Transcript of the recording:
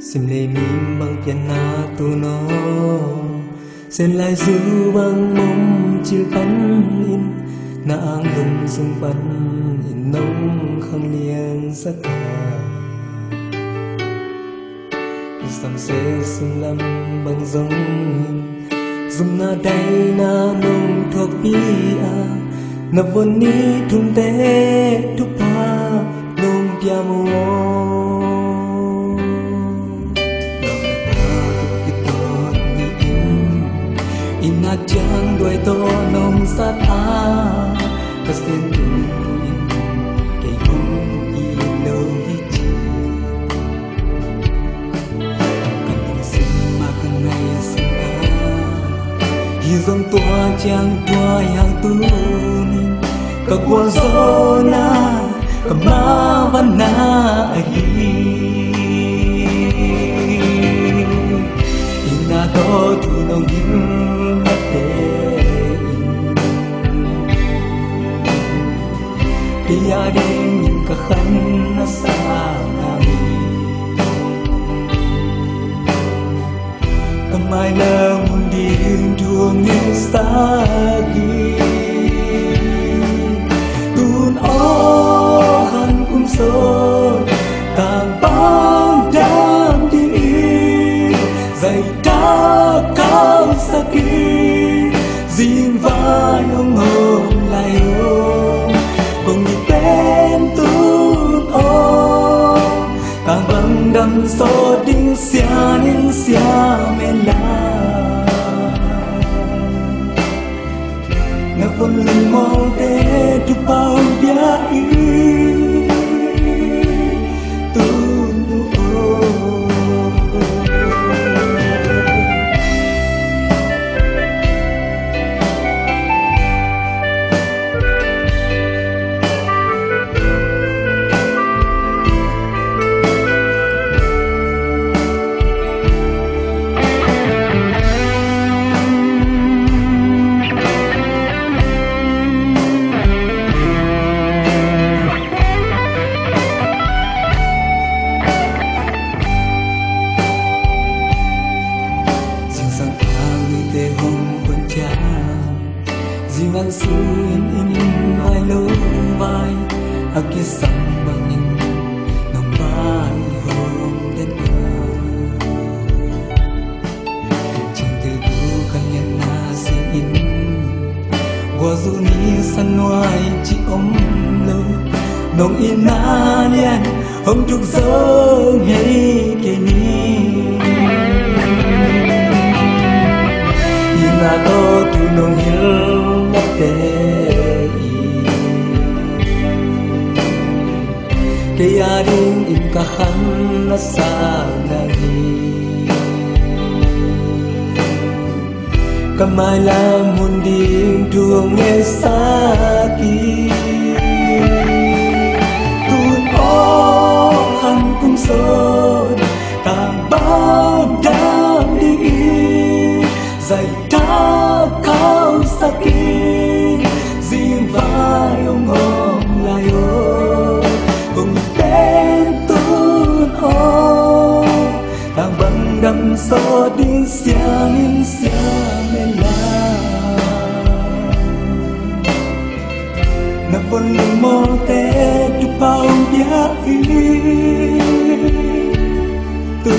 Sim lê mim bằng tiền na tu nó sen lại du bằng mông chiều bắn in na ang lung sung bắn in nông khang liền rất hà sam se sim lam bằng giống dùng na đây na nông thuộc bi à na vốn ní thung té thúc pa nông tia mùa ina chang đuôi to nông sát a kasin tuin kay kung ilaw hichi kanang sima kanay sima hizong tua chang tua yang tunin kagwa zona kamawan na ahi ina to tunong hiru Tiada yang kahana sanami Kamay na mundin duwang istagi Tun ohan kumso Tang bang dam diin Zay ta kau sakit Zin vai ong hong layo cùng đi tên tuôn ô tang băng đâm so đinh xia men la na con lưng mong te tu bao dia i tuôn ô Zingan suin in ai lâu vai akisang bangin ng bay hong đến chẳng thể đủ kanya na si in qua du ni san ngoài chỉ ôm lâu nong in na liền hôm trục gió hay kề ni ina to tu nong hill Kaya rin imkahan na sanagi Kamala munding duong esaki Tun ohan kung son Tang bao dam diin Zay ta kau sakit Zin vai ong hong layo Kung tên tuôn ô Tang băng đâm so đinh xia men la Na vốn lưng mô te tu bao dia i tu